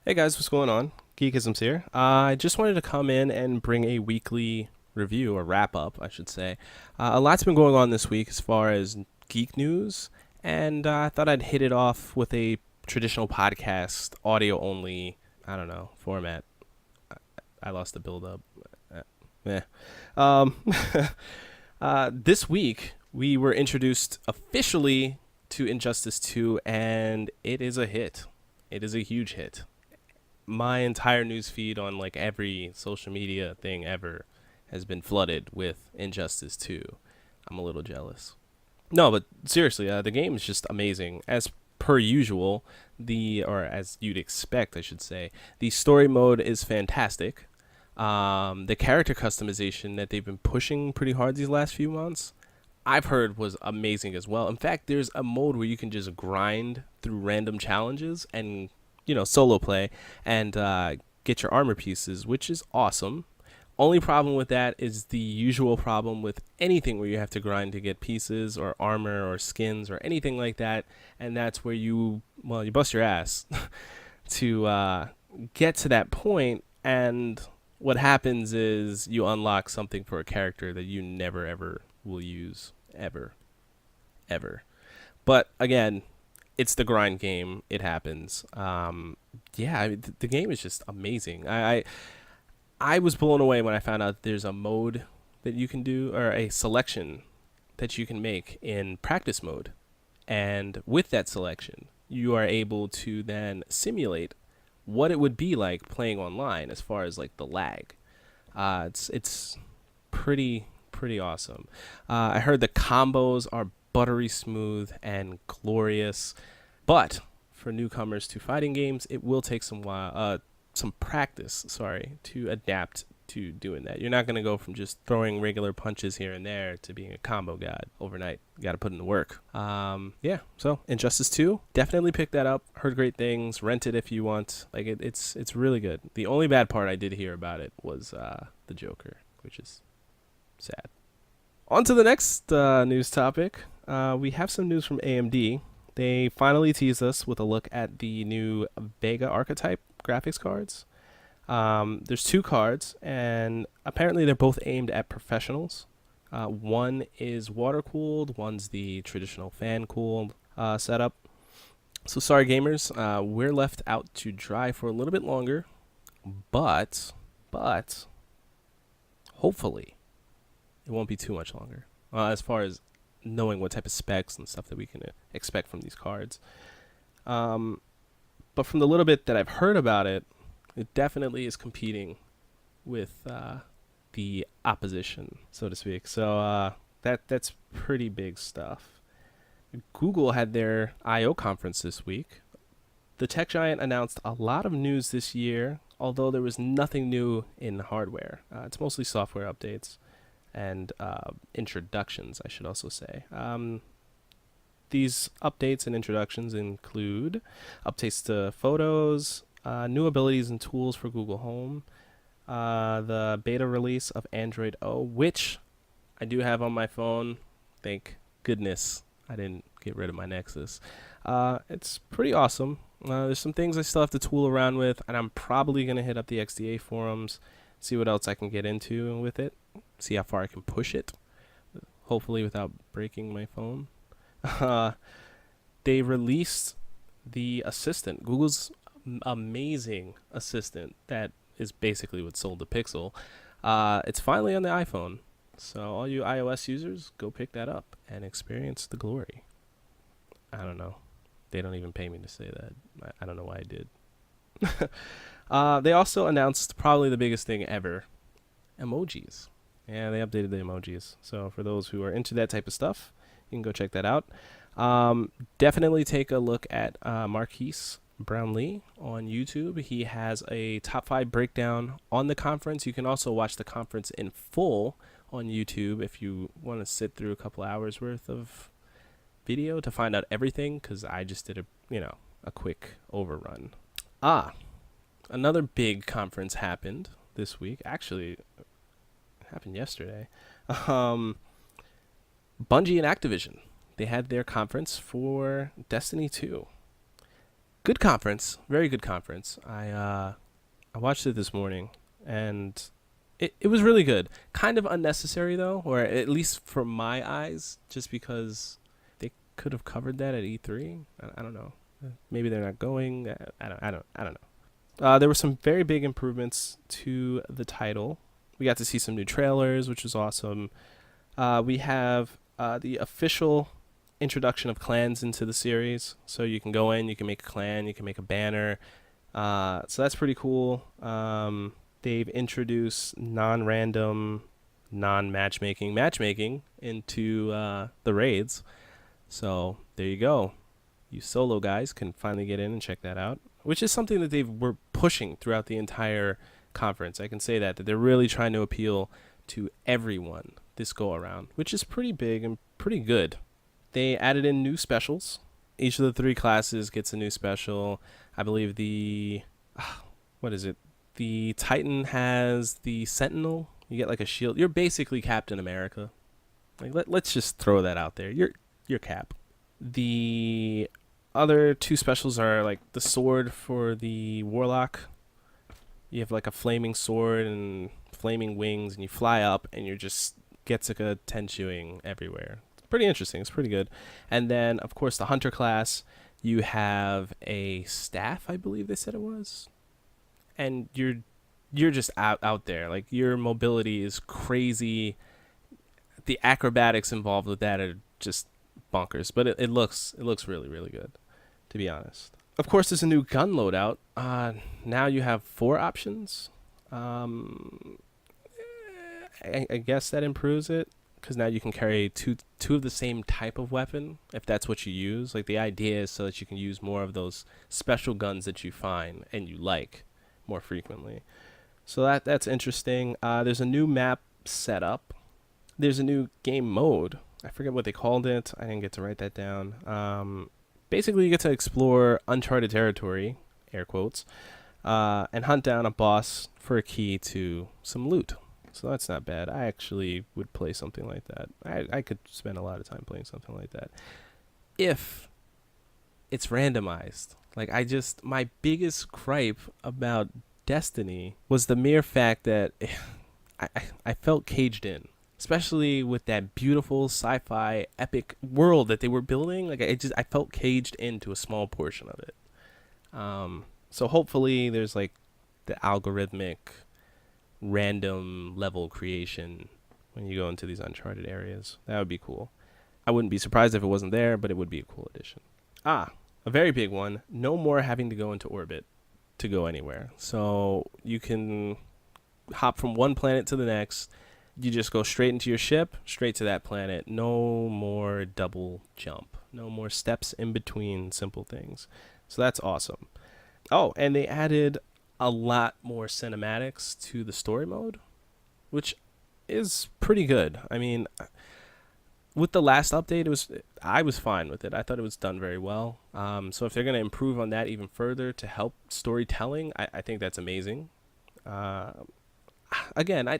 Hey guys, what's going on? Geekisms here. I just wanted to come in and bring a weekly review, or wrap up, I should say. A lot's been going on this week as far as geek news, and I thought I'd hit it off with a traditional podcast, audio only, I don't know, format. I lost the build up. Yeah. Um, this week, we were introduced officially to Injustice 2, and it is a hit. It is a huge hit. My entire news feed on like every social media thing ever has been flooded with Injustice 2. I'm a little jealous. No, but seriously, the game is just amazing. As per usual, or as you'd expect, I should say, the story mode is fantastic. The character customization that they've been pushing pretty hard these last few months, I've heard was amazing as well. In fact, there's a mode where you can just grind through random challenges and solo play and get your armor pieces, which is awesome. Only problem with that is the usual problem with anything where you have to grind to get pieces or armor or skins or anything like that, and that's where you bust your ass to get to that point. And what happens is you unlock something for a character that you never ever will use ever. But again, it's the grind game. It happens. Yeah, I mean, the game is just amazing. I was blown away when I found out there's a mode that you can do, or a selection that you can make in practice mode, and with that selection, you are able to then simulate what it would be like playing online as far as like the lag. It's pretty awesome. I heard the combos are buttery smooth and glorious, but for newcomers to fighting games, it will take some practice, to adapt to doing that. You're not going to go from just throwing regular punches here and there to being a combo god overnight. You got to put in the work. Yeah, so Injustice 2, definitely pick that up. Heard great things. Rent it if you want. Like it's really good. The only bad part I did hear about it was the Joker, which is sad. On to the next news topic. We have some news from AMD. They finally teased us with a look at the new Vega Archetype graphics cards. There's two cards, and apparently they're both aimed at professionals. One is water cooled, one's the traditional fan cooled setup. So sorry, gamers, we're left out to dry for a little bit longer, but hopefully it won't be too much longer. As far as knowing what type of specs and stuff that we can expect from these cards. But from the little bit that I've heard about it, it definitely is competing with the opposition, so to speak. So that's pretty big stuff. Google had their I/O conference this week. The tech giant announced a lot of news this year, although there was nothing new in hardware. It's mostly software updates and introductions, I should also say. These updates and introductions include updates to Photos, new abilities and tools for Google Home, the beta release of Android O, which I do have on my phone. Thank goodness I didn't get rid of my Nexus. It's pretty awesome. There's some things I still have to tool around with, and I'm probably going to hit up the XDA forums, see what else I can get into with it, see how far I can push it, hopefully without breaking my phone. They released the assistant, Google's amazing assistant that is basically what sold the Pixel. It's finally on the iPhone, so all you iOS users, go pick that up and experience the glory. I don't know. They don't even pay me to say that. I don't know why I did. They also announced probably the biggest thing ever, emojis. Yeah, they updated the emojis. So for those who are into that type of stuff, you can go check that out. Definitely take a look at Marquise Brownlee on YouTube. He has a top 5 breakdown on the conference. You can also watch the conference in full on YouTube if you want to sit through a couple hours worth of video to find out everything, because I just did a quick overrun. Another big conference happened this week. Actually, it happened yesterday. Bungie and Activision, they had their conference for Destiny 2. Good conference, very good conference. I watched it this morning, and it was really good. Kind of unnecessary though, or at least for my eyes, just because they could have covered that at E3. I don't know. Maybe they're not going. I don't know. There were some very big improvements to the title. We got to see some new trailers, which was awesome. We have the official introduction of clans into the series. So you can go in, you can make a clan, you can make a banner. So that's pretty cool. They've introduced non-random, matchmaking into the raids. So there you go. You solo guys can finally get in and check that out, which is something that they were pushing throughout the entire conference. I can say that they're really trying to appeal to everyone this go around, which is pretty big and pretty good. They added in new specials. Each of the 3 classes gets a new special. I believe what is it? The Titan has the Sentinel. You get like a shield. You're basically Captain America. Like let's just throw that out there. You're Cap. The other 2 specials are like the sword for the Warlock. You have like a flaming sword and flaming wings, and you fly up, and you're just Getsuka Tenshuing everywhere. It's pretty interesting. It's pretty good. And then, of course, the Hunter class, you have a staff, I believe they said it was. And you're just out there. Like, your mobility is crazy. The acrobatics involved with that are just bonkers. But it looks really, really good, to be honest. Of course, there's a new gun loadout. Now you have 4 options. I guess that improves it, because now you can carry two of the same type of weapon, if that's what you use. Like, the idea is so that you can use more of those special guns that you find and you like more frequently. So that's interesting. There's a new map setup. There's a new game mode. I forget what they called it. I didn't get to write that down. Basically, you get to explore uncharted territory, air quotes, and hunt down a boss for a key to some loot. So that's not bad. I actually would play something like that. I could spend a lot of time playing something like that, if it's randomized. Like, my biggest gripe about Destiny was the mere fact that I felt caged in, especially with that beautiful sci-fi epic world that they were building. Like, I felt caged into a small portion of it. So hopefully there's like the algorithmic random level creation when you go into these uncharted areas. That would be cool. I wouldn't be surprised if it wasn't there, but it would be a cool addition. A very big one. No more having to go into orbit to go anywhere. So you can hop from one planet to the next. You just go straight into your ship, straight to that planet. No more double jump. No more steps in between simple things. So that's awesome. Oh, and they added a lot more cinematics to the story mode, which is pretty good. I mean, with the last update, I was fine with it. I thought it was done very well. So if they're going to improve on that even further to help storytelling, I think that's amazing. Again, I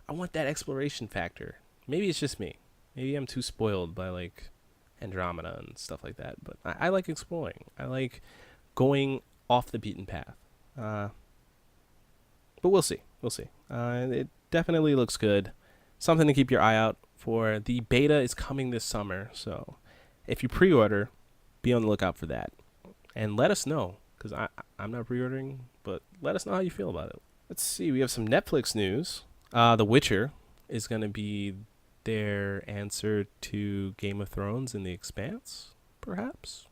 want that exploration factor. Maybe it's just me. Maybe I'm too spoiled by like Andromeda and stuff like that. But I like exploring. I like going off the beaten path. But we'll see. It definitely looks good. Something to keep your eye out for. The beta is coming this summer, so if you pre-order, be on the lookout for that. And let us know, because I'm not pre-ordering, but let us know how you feel about it. Let's see. We have some Netflix news. The Witcher is going to be their answer to Game of Thrones and The Expanse, perhaps,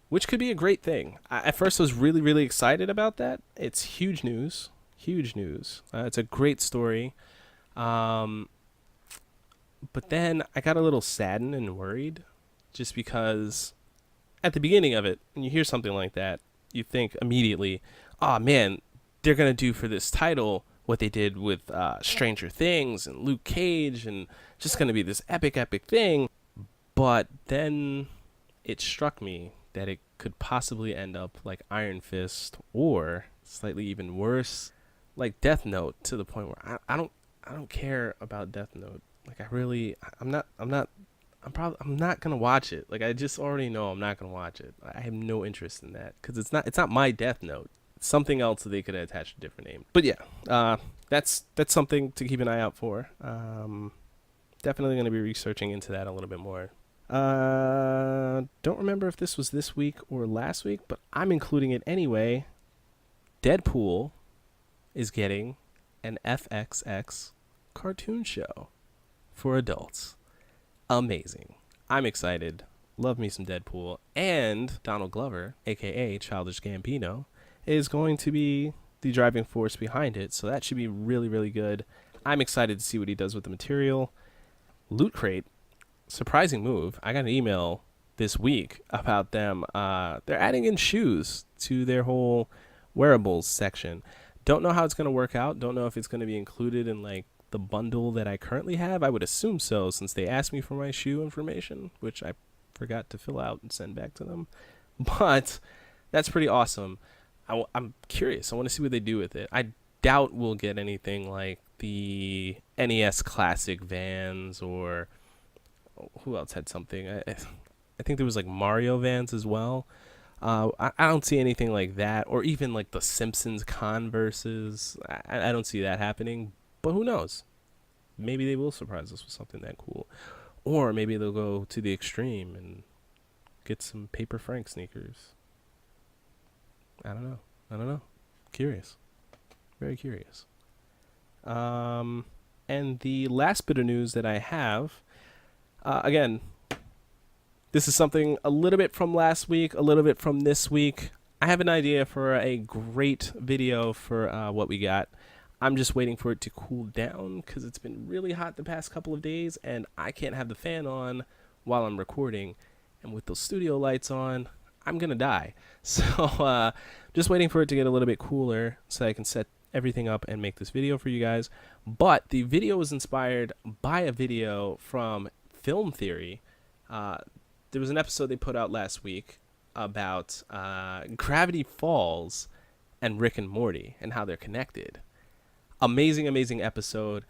which could be a great thing. At first, I was really, really excited about that. It's huge news. It's a great story. But then I got a little saddened and worried, just because at the beginning of it, when you hear something like that, you think immediately, oh man, they're going to do for this title what they did with Stranger Things and Luke Cage, and just going to be this epic thing. But then it struck me that it could possibly end up like Iron Fist, or slightly even worse, like Death Note, to the point where I don't care about Death Note. Like, I'm not I'm not gonna watch it. Like I just already know I'm not gonna watch it. I have no interest in that because it's not my Death Note. It's something else that they could attach a different name. But yeah, that's something to keep an eye out for. Definitely gonna be researching into that a little bit more. Don't remember if this was this week or last week, but I'm including it anyway. Deadpool is getting an FXX cartoon show for adults. Amazing. I'm excited. Love me some Deadpool. And Donald Glover, aka Childish Gambino, is going to be the driving force behind it. So that should be really, really good. I'm excited to see what he does with the material. Loot Crate, surprising move. I got an email this week about them. They're adding in shoes to their whole wearables section. Don't know how it's going to work out. Don't know if it's going to be included in like the bundle that I currently have. I would assume so, since they asked me for my shoe information, which I forgot to fill out and send back to them. But that's pretty awesome. I'm curious. I want to see what they do with it. I doubt we'll get anything like the NES Classic Vans, or who else had something? I think there was like Mario Vans as well. I don't see anything like that, or even like the Simpsons Converses. I don't see that happening, but who knows? Maybe they will surprise us with something that cool. Or maybe they'll go to the extreme and get some Paper Frank sneakers. I don't know. Curious. Very curious. And the last bit of news that I have, again, this is something a little bit from last week, a little bit from this week. I have an idea for a great video for what we got. I'm just waiting for it to cool down because it's been really hot the past couple of days, and I can't have the fan on while I'm recording. And with those studio lights on, I'm going to die. So just waiting for it to get a little bit cooler so I can set everything up and make this video for you guys. But the video was inspired by a video from Film Theory. There was an episode they put out last week about Gravity Falls and Rick and Morty and how they're connected. Amazing episode.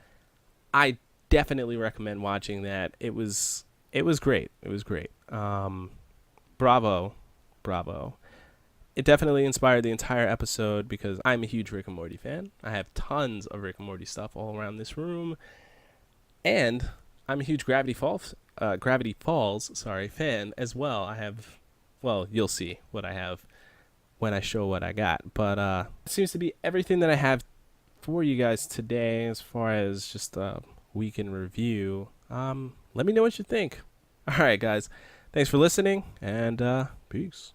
I definitely recommend watching that. It was great. Bravo. It definitely inspired the entire episode because I'm a huge Rick and Morty fan. I have tons of Rick and Morty stuff all around this room, and I'm a huge Gravity Falls fan as well. I have, well, you'll see what I have when I show what I got. But it seems to be everything that I have for you guys today as far as just a week in review. Let me know what you think. All right, guys. Thanks for listening, and peace.